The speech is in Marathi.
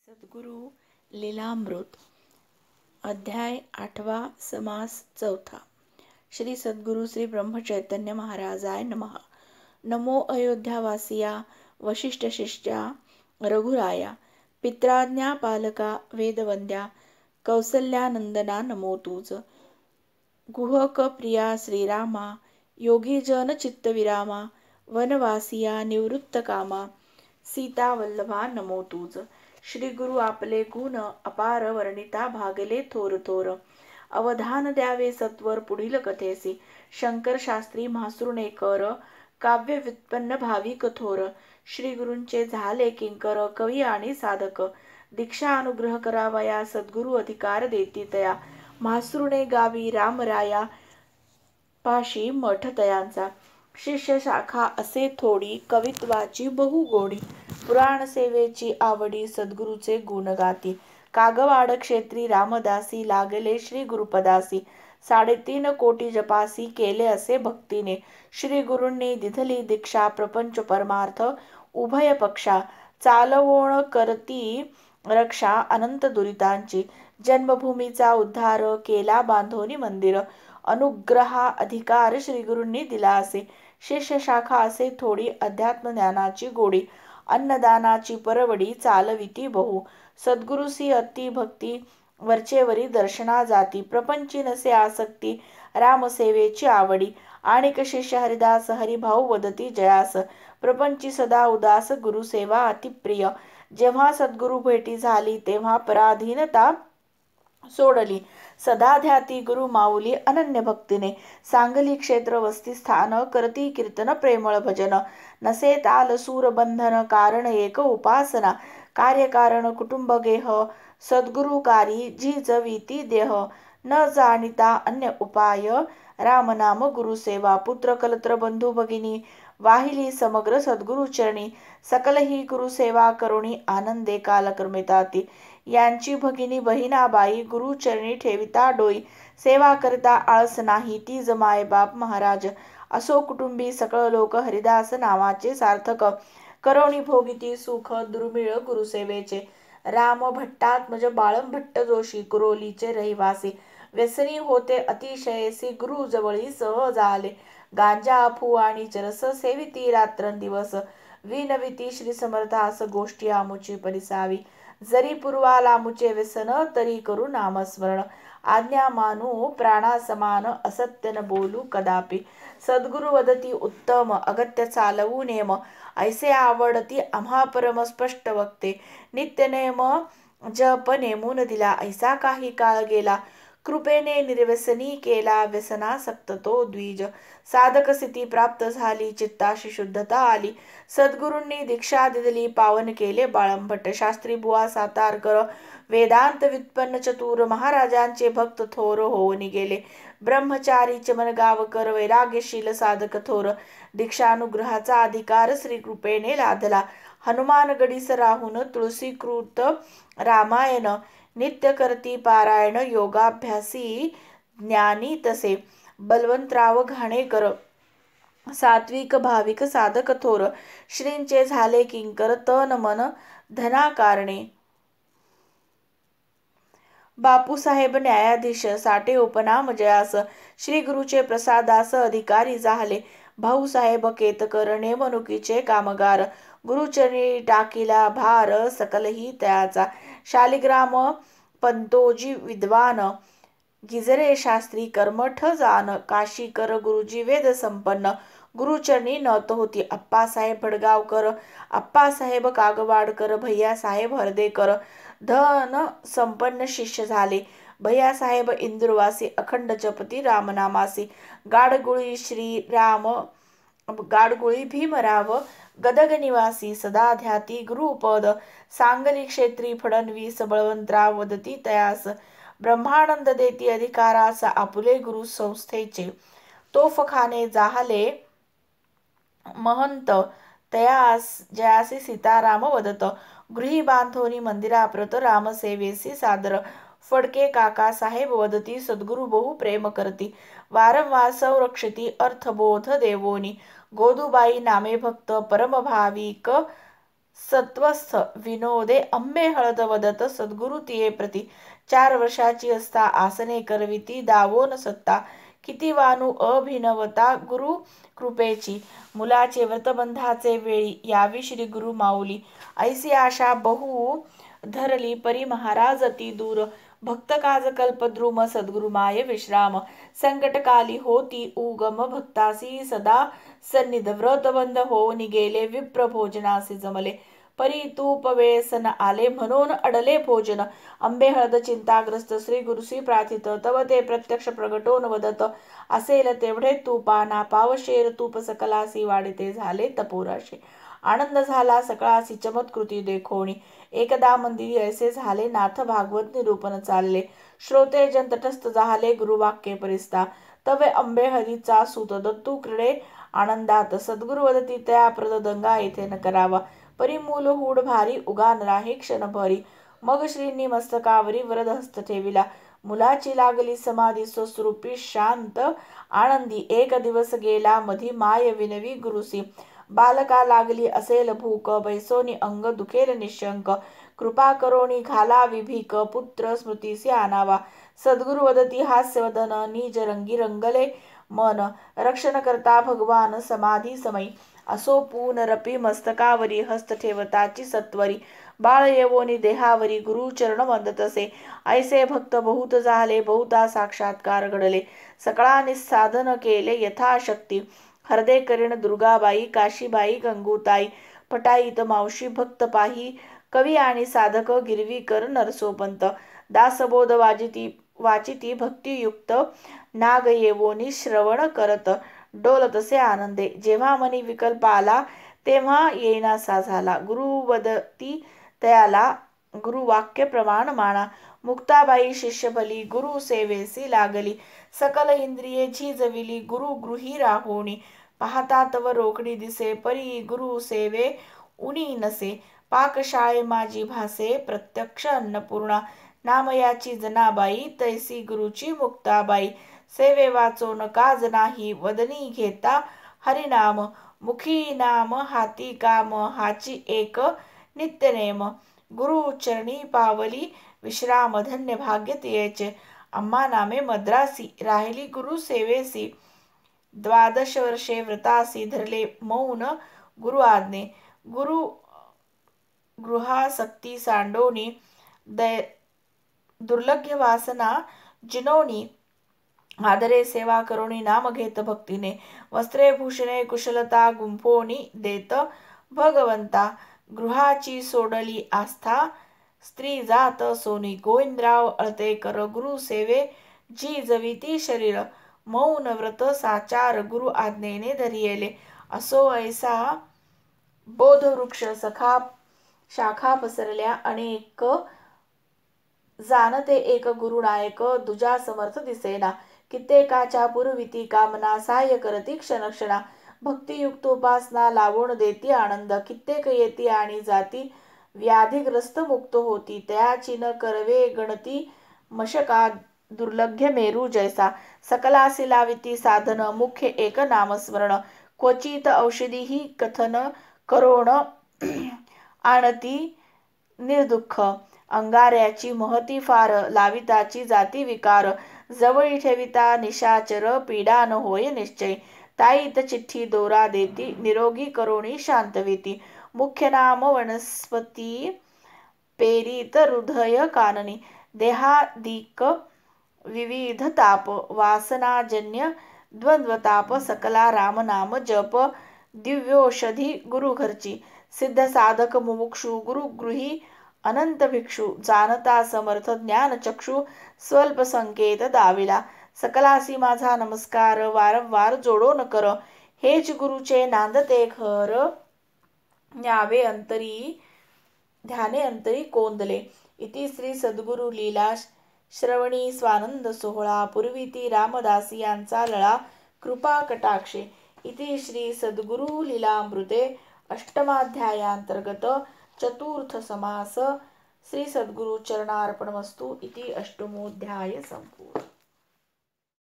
सद्गुरु लीलामृत अध्याय 8 समास 4 श्री सद्गुरु श्री ब्रह्मचैतन्य महाराजाय नमः। नमो अयोध्यावासिया वशिष्ठ शिष्या रघुराया पित्राज्ञा पालका वेदवंद्या कौसल्यानंदना नमो तुज। गुहक प्रिया श्रीरामा योगी जन चित्तविरामा वनवासिया निवृत्त कामा सीता वल्लभा नमो तुज। श्री गुरु आपले गुण अपार वर्णिता भागले थोर थोर अवधान द्यावे सत्वर पुढील कथेसी। शंकर शास्त्री म्हासुर्णेकर काव्य व्युत्पन्न भाविक थोर श्री गुरूंचे झाले किंकर कवी आणि साधक। दीक्षा अनुग्रह करावया सद्गुरु अधिकार देती तया म्हासुर्णे गावी रामराया पाशी मठ तयांचा। शिष्य शाखा असे थोडी कवित्वाची बहु गोडी पुराण सेवेची आवडी सद्गुरूचे गुण गाती। कागवाड क्षेत्री रामदासी लागले श्री गुरुपदासी 3.5 कोटी जपासी केले असे भक्तीने। श्री गुरूंनी दिधली दीक्षा प्रपंच परमार्थ उभय पक्षा चालवोण करती रक्षा अनंत दुरितांची। जन्मभूमीचा उद्धार केला बांधोनी मंदिर अनुग्रहा अधिकार श्री गुरूंनी दिला असे। शिष्य शाखा असे थोडी अध्यात्म ज्ञानाची गोडी अन्नदानाची परवडी चालविती बहु। सद्गुरुसी अति भक्ती वरचेवरी दर्शना जाती प्रपंची नसे आसक्ती रामसेवेची आवडी। आणिक शिष्य हरिदास हरिभाऊ वदती जयास प्रपंची सदा उदास गुरुसेवा अतिप्रिय। जेव्हा सद्गुरु भेटी झाली तेव्हा पराधीनता सोडली सदा ध्याती गुरु माऊली अनन्य भक्तीने। सांगली क्षेत्र वस्ती स्थान करती कीर्तन प्रेमळ भजन नसे ताल सूर बंधन कारण एक उपासना कार्यकारण कुटुंब गेह सद्गुरुकारी झिजविती देह न जाणिता अन्य उपाय रामनाम गुरुसेवा। पुत्र कलत्र बंधू भगिनी वाहिली समग्र सद्गुरु चरणी सकल ही गुरुसेवा करुणी आनंदे कालक्रमिताती। यांची भगिनी बहिणाबाई गुरुचरणी ठेविता डोई सेवा करता आळस नाही ती जमाय बाप महाराज। असो कुटुंबी सकळ लोक हरिदास नावाचे सार्थक करोणी भोगिती सुख दुर्मिळ गुरुसेवेचे। राम भट्टात्मज बाळम भट्ट जोशी कुरोलीचे रहिवासी व्यसनी होते अतिशयसी गुरु जवळी सहज आले। गांजा अफू आणि चरस सेविती रात्रंदिवस विनविती श्री समर्थास गोष्टी आमुची परिसावी। जरी पूर्वा लामुचे व्यसन तरी करू नामस्मरण आज्ञा मानू प्राणासमान असत्य न बोलू कदापि। सद्गुरु वदती उत्तम अगत्य चालवू नेम ऐसे आवडती आम्हा परम स्पष्ट वक्ते। नित्य नेम जप नेमून दिला ऐसा काही काळ गेला कृपेने निर्व्यसनी केला व्यसनासक्त तो द्विज। साधक स्थिती प्राप्त झाली चित्ताशी शुद्धता आली सद्गुरूंनी दीक्षा दिली पावन केले बाळंभट्ट। शास्त्री बुवा सातारकर वेदांत व्युत्पन्न चतुर महाराजांचे भक्त थोर होऊन गेले। ब्रह्मचारी चमनगावकर वैराग्यशील साधक थोर दीक्षानुग्रहाचा अधिकार श्री कृपेने लादला। हनुमान गडीस राहून तुळशीकृत रामायण नित्य करती पारायण योगाभ्यासी ज्ञानी तसे। बलवंतराव घाणेकर सात्विक भाविक साधक थोर श्रींचे झाले किंकर तन मन धनाकारणे। बापूसाहेब न्यायाधीश साठे उपनाम जयास श्री गुरुचे प्रसादास अधिकारी झाले। भाऊसाहेब केतकर नेमणुकीचे कामगार गुरुचरणी टाकीला भार सकलही तयाचा। शालिग्राम पंतोजी विद्वान गिजरे शास्त्री कर्मठ जान काशीकर गुरुजी वेद संपन्न गुरुचरणी नत होती। अप्पासाहेब भडगावकर अप्पासाहेब कागवाडकर भैयासाहेब हर्देकर धन संपन्न शिष्य झाले। भैयासाहेब इंदुरवासी अखंड जपती रामनामासी। गाडगुळी भीमराव गदग निवासी सदा ध्याती गुरुपद। सांगली क्षेत्री फडणवीस बळवंतराव वदती तयास ब्रह्मानंद देती अधिकारास आपुले गुरु संस्थेचे। तोफखाने जाहले महंत तयास जयासी सीताराम वदत गृही बांधोनी मंदिराप्रत रामसेवेसी सादर। फडके काका साहेब वदती सद्गुरु बहु प्रेम करती वारंवार संरक्षिती अर्थबोध देवोनी। गोदूबाई नामे भक्त परमभाविक सत्वस्थ विनोदे अंबे हळद वदत सद्गुरु तिये प्रती 4 वर्षाची असता आसने करविती दावोन सत्ता किती वानू अभिनवता गुरु कृपेची मुलाचे व्रतबंधाचे वेळी यावी श्री गुरु माऊली ऐसी आशा बहु धरली परी महाराज अति दूर भक्त काज कल्पद्रुम सद्गुरु माय विश्राम संकटकाली होती उगम भक्तासी सदा सन्निध व्रतबंध होऊन गेले विप्र भोजनासी जमले परी तूप वेळेसन आले म्हणून अडले भोजन अंबे हळद चिंताग्रस्त श्री गुरुसी प्रार्थित तव ते प्रत्यक्ष प्रगटोन वदत असेल तेवढे तूपा ना पावशेर तूप सकलासी वाढते झाले तपोराशे आनंद झाला सकळासी चमत्कृती देखोणी एकदा मंदिरी ऐसे झाले नाथ भागवत निरूपण चालले श्रोते जन तटस्थ झाले गुरुवाक्ये परिस्ता तवे अंबे हळदीचा सूत दत्तू क्रीडे आनंदात सद्गुरु वदती त्या प्रदंगा येथे न करावा परिमूल हूड भारी उगान राही क्षणभरी मग श्रींनी मस्तकावरी वरद हस्त ठेविला मुलाची लागली समाधी स्वस्वरूपी शांत आनंदी एक दिवस गेला मधी माय विनवी गुरुसी बालका लागली असेल भूक बैसोनी अंग दुखेल निशंक कृपा करोनी घाला विभीक पुत्र स्मृतीसी आणावा सद्गुरु वदती हास्यवदन निज रंगी रंगले मन रक्षण करता भगवान समाधी समयी असो पूनरपी मस्तकावरी हस्त ठेवताची सत्वरी बाळ येवोनी देहावरी गुरुचरण वंदतसे ऐसे भक्त बहुत झाले बहुता साक्षात्कार घडले सकळांनी साधन केले यथाशक्ती हृदय करीण दुर्गाबाई काशीबाई गंगूताई पटाईत मावशी भक्त पाही कवी आणि साधक गिरवीकर नरसोपंत दासबोध वाचिती भक्तियुक्त नाग येवोनी श्रवण करत डोलतसे आनंदे जेव्हा मनी विकल्प आला तेव्हा येईनासा झाला गुरुवदती तयाला गुरुवाक्य प्रमाण माना मुक्ताबाई शिष्यबली गुरु सेवेसी लागली सकल इंद्रिये झिजविली गुरु गृही राहोणी पाहता तव रोकडी दिसे परी गुरु सेवे उनी नसे पाकशाळे माझी भासे प्रत्यक्ष अन्नपूर्णा नामयाची जनाबाई तैसी गुरुची मुक्ताबाई सेवे वाचोन काज नाही वदनी घेता हरिनाम मुखी नाम हाती काम हाची एक नित्यनेम गुरु चरणी पावली विश्राम धन्य भाग्य तियेचे अम्मा नामे मद्रासी राहिली गुरु सेवेसी 12 वर्षे व्रतासी धरले मौन गुरु आज्ञे गुरु गृहासक्ती सांडोनी दुर्लभ्य वासना जिनोनी आदरे सेवा करोनी नाम घेत भक्तीने वस्त्रे भूषणे कुशलता गुंफोनी देत भगवंता गृहाची सोडली आस्था स्त्री जात सोनी गोविंदराव अळतेकर गुरु सेवे जी जविती शरीर मौन व्रत साचार गुरु आज्ञेने धरियेले असो ऐसा बोधवृक्ष सखा शाखा पसरल्या अनेक जाणते एक गुरुनायक दुजा समर्थ दिसेना कित्येकाच्या पुरविती कामना सहाय्य करती क्षणक्षणा भक्तियुक्त उपासना लावून देती आनंद कित्येक येती आणि जाती व्याधिग्रस्त मुक्त होती तयाची न करवे गणती मशका दुर्लभ्य मेरू जैसा सकलासी लाविती साधन मुख्य एक नामस्मरण क्वचित औषधी ही कथन करोण आणती निर्दुःख अंगाऱ्याची महती फार लाविताची जाती विकार जवळी ठेविता निशाचर पीडा न होय निश्चय ताईत चिठ्ठी दोरा देती निरोगी करोणी शांतवेती मुख्य नाम वनस्पती पेरीत हृदय काननी देहादिक विविध ताप वासनाजन्य द्वंद्वताप सकला रामनाम जप दिव्योषधी गुरु घरची सिद्ध साधक मुमुक्षु गुरु गृही अनंत भिक्षु जाणता समर्थ ज्ञान चक्षु स्वल्प संकेत दाविला सकलासी माझा नमस्कार वारंवार जोडो न कर हेच गुरुचे नांदते घर न्यावे अंतरी ध्याने अंतरी कोंदले इति श्री सद्गुरु लीला श्रवणी स्वानंद सोहळा पूर्वीती रामदासी यांचा लळा कृपा कटाक्षे इति श्री सद्गुरु लीलामृते अष्टमाध्यायांतर्गत चतुर्थ समास श्री सद्गुरु चरणार्पणमस्तु इति अष्टमोध्याय संपूर्ण।